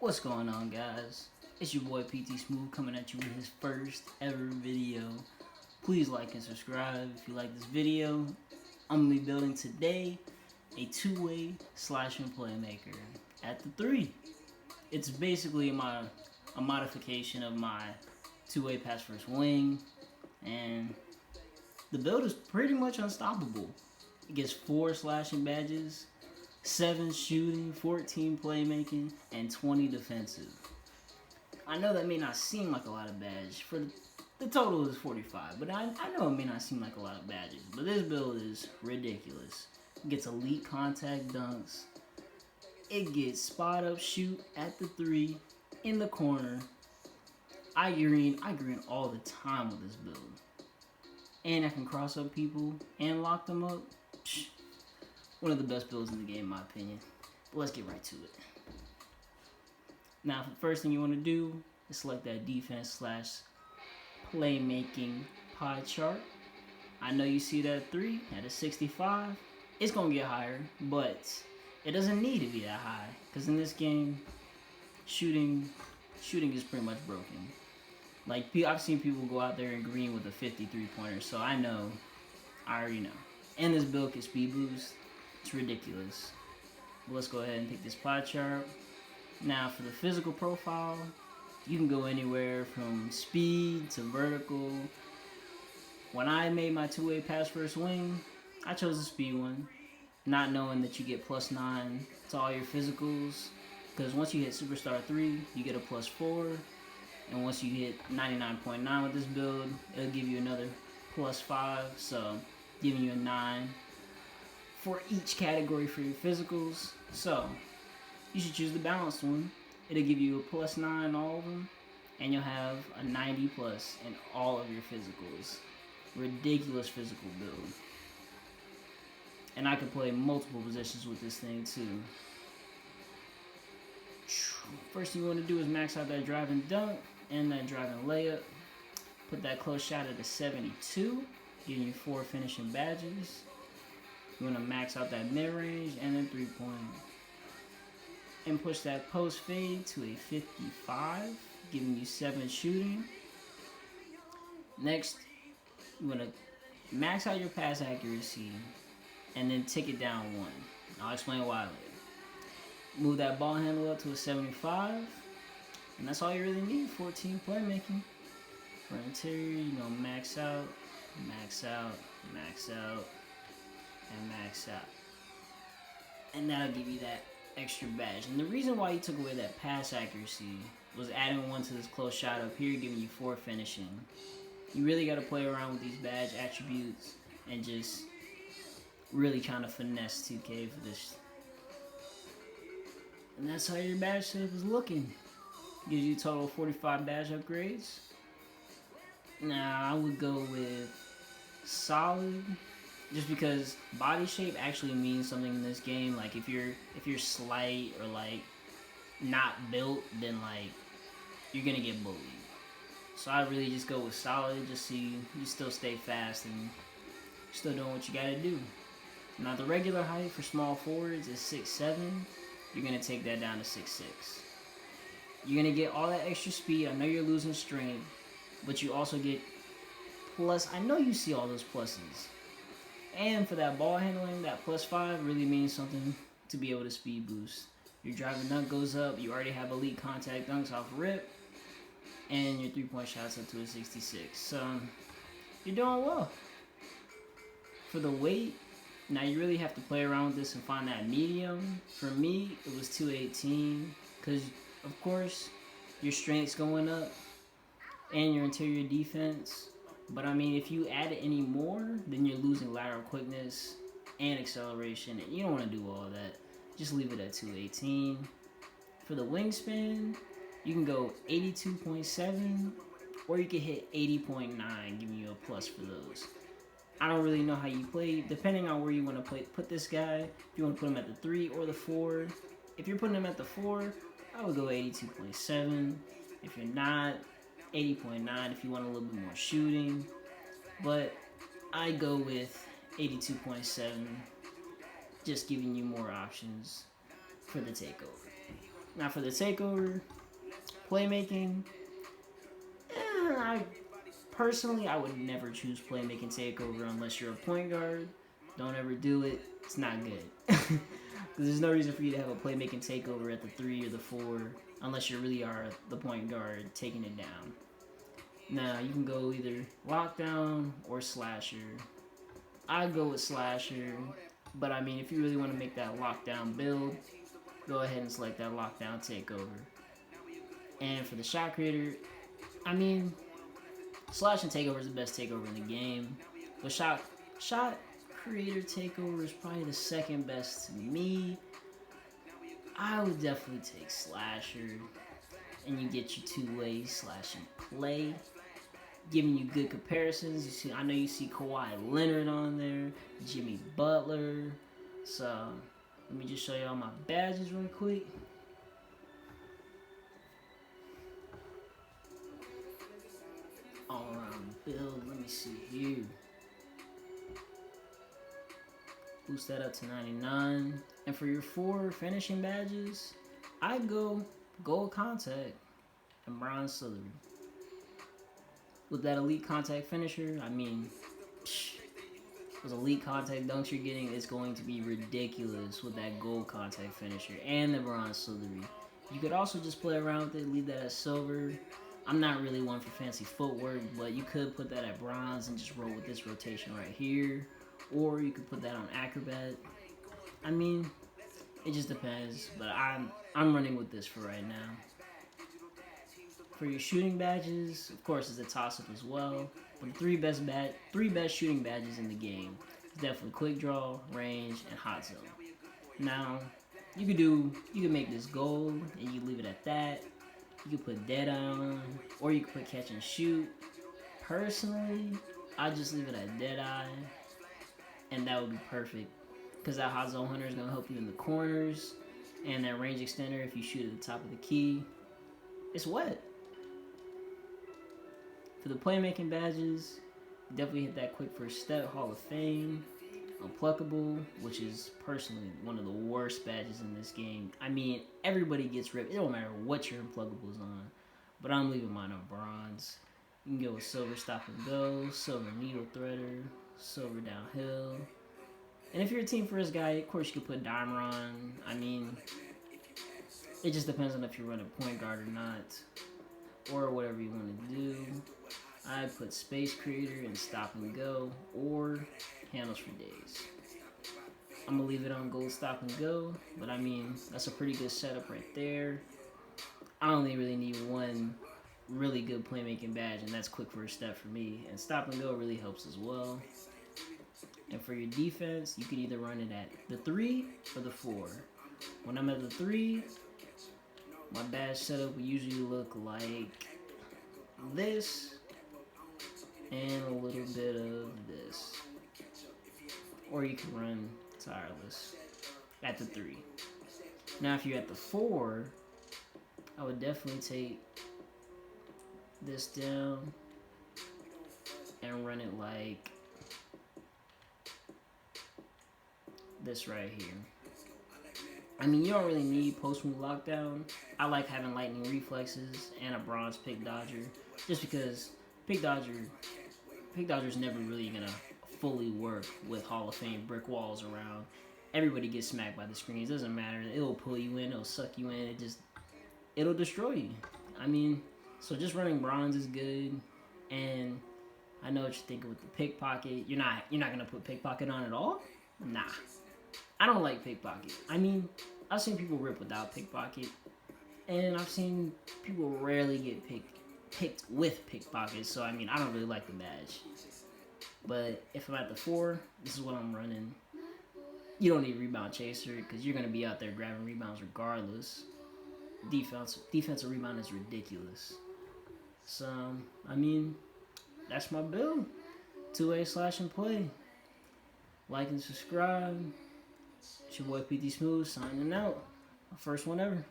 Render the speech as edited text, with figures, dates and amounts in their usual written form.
What's going on, guys? It's your boy PT Smooth coming at you with his first ever video. Please like and subscribe if you like this video. I'm gonna be building today a two-way slashing playmaker at the 3. It's basically a modification of my two-way pass first wing, and the build is pretty much unstoppable. It gets 4 slashing badges, 7 shooting, 14 playmaking, and 20 defensive. I know that may not seem like a lot of badges. For the total is 45, but I know it may not seem like a lot of badges. But this build is ridiculous. It gets elite contact dunks. It gets spot up shoot at the 3 in the corner. I green all the time with this build. And I can cross up people and lock them up. One of the best builds in the game, in my opinion. But let's get right to it. Now, the first thing you want to do is select that defense / playmaking pie chart. I know you see that 3 at a 65. It's going to get higher, but it doesn't need to be that high. Because in this game, shooting is pretty much broken. Like, I've seen people go out there and green with a 53-pointer, so I already know. And this build can speed boost. It's ridiculous. But let's go ahead and pick this pie chart. Now for the physical profile, you can go anywhere from speed to vertical. When I made my two-way pass first wing, I chose the speed one, not knowing that you get +9 to all your physicals. Because once you hit Superstar 3, you get a +4. And once you hit 99.9 with this build, it'll give you another +5. So giving you a 9 for each category for your physicals. So you should choose the balanced one. It'll give you a +9 in all of them, and you'll have a 90+ in all of your physicals. Ridiculous physical build. And I can play multiple positions with this thing too. First thing you want to do is max out that driving dunk and that driving layup. Put that close shot at a 72, giving you 4 finishing badges. You want to max out that mid-range and then 3-point. And push that post fade to a 55, giving you 7 shooting. Next, you want to max out your pass accuracy and then tick it down 1. I'll explain why later. Move that ball handle up to a 75, and that's all you really need. 14 playmaking. For interior, you're going to max out, max out, max out, and max out. And that'll give you that extra badge. And the reason why you took away that pass accuracy was adding 1 to this close shot up here, giving you 4 finishing. You really got to play around with these badge attributes and just really trying to finesse 2K for this. And that's how your badge setup is looking. Gives you a total of 45 badge upgrades. Now I would go with solid, just because body shape actually means something in this game. Like if you're slight or like not built, then like you're gonna get bullied. So I really just go with solid, just so you still stay fast and still doing what you gotta do. Now the regular height for small forwards is 6'7". You're gonna take that down to 6'6". You're gonna get all that extra speed. I know you're losing strength, but you also get plus. I know you see all those pluses. And for that ball handling, that +5 really means something to be able to speed boost. Your driving dunk goes up. You already have elite contact dunks off rip. And your 3-point shots up to a 66. So you're doing well. For the weight, now you really have to play around with this and find that medium. For me, it was 218. Because, of course, your strength's going up. And your interior defense. But I mean, if you add it any more, then you're losing lateral quickness and acceleration, and you don't want to do all of that. Just leave it at 218. For the wingspan, you can go 82.7, or you can hit 80.9, giving you a plus for those. I don't really know how you play, depending on where you want to put this guy. If you want to put him at the 3 or the 4. If you're putting him at the 4, I would go 82.7. If you're not, 80.9 if you want a little bit more shooting, but I go with 82.7, just giving you more options for the takeover. Now for the takeover, playmaking, I personally, I would never choose playmaking takeover unless you're a point guard. Don't ever do it. It's not good. Because there's no reason for you to have a playmaking takeover at the 3 or the 4 unless you really are the point guard taking it down. Now, you can go either lockdown or slasher. I'd go with slasher, but I mean, if you really want to make that lockdown build, go ahead and select that lockdown takeover. And for the shot creator, I mean, slash and takeover is the best takeover in the game. But shot creator takeover is probably the second best to me. I would definitely take slasher, and you get your two-way slash and play, giving you good comparisons. You see, I know you see Kawhi Leonard on there, Jimmy Butler. So let me just show you all my badges real quick. All around build. Let me see here. Boost that up to 99. And for your 4 finishing badges, I go gold contact and bronze slithery. With that elite contact finisher, I mean, those elite contact dunks you're getting is going to be ridiculous with that gold contact finisher and the bronze slithery. You could also just play around with it, leave that as silver. I'm not really one for fancy footwork, but you could put that at bronze and just roll with this rotation right here. Or you could put that on acrobat. I mean, it just depends, but I'm running with this for right now. For your shooting badges, of course, it's a toss-up as well. But the three best shooting badges in the game is definitely quick draw, range, and hot zone. Now, you could make this gold and you leave it at that. You could put dead on, or you could put catch and shoot. Personally, I just leave it at dead eye, and that would be perfect because that hot zone hunter is gonna help you in the corners, and that range extender if you shoot at the top of the key. It's wet. For the playmaking badges, definitely hit that quick first step, Hall of Fame, Unpluckable, which is personally one of the worst badges in this game. I mean, everybody gets ripped. It don't matter what your Unpluggables on, but I'm leaving mine on bronze. You can go with silver stop and go, silver needle threader, silver downhill. And if you're a Team First guy, of course you could put dimer on. I mean, it just depends on if you're running point guard or not, or whatever you want to do. I put Space Creator and Stop and Go, or Handles for Days. I'm going to leave it on Gold Stop and Go, but I mean, that's a pretty good setup right there. I only really need one really good playmaking badge, and that's quick first step for me. And Stop and Go really helps as well. And for your defense, you can either run it at the 3 or the 4. When I'm at the 3, my badge setup will usually look like this and a little bit of this. Or you can run tireless at the 3. Now if you're at the 4, I would definitely take this down and run it like this right here. I mean, you don't really need post move lockdown. I like having lightning reflexes and a bronze pick dodger, just because pick dodger's never really gonna fully work with Hall of Fame brick walls around. Everybody gets smacked by the screens. Doesn't matter. It'll pull you in. It'll suck you in. It'll destroy you. I mean, so just running bronze is good. And I know what you're thinking with the pickpocket. You're not gonna put pickpocket on at all? Nah. I don't like pickpocket. I mean, I've seen people rip without pickpocket, and I've seen people rarely get picked with pickpocket. So I mean, I don't really like the badge. But if I'm at the 4, this is what I'm running. You don't need rebound chaser because you're gonna be out there grabbing rebounds regardless. Defensive rebound is ridiculous. So I mean, that's my build. 2A slash and play. Like and subscribe. It's your boy PT Smooth signing out. My first one ever.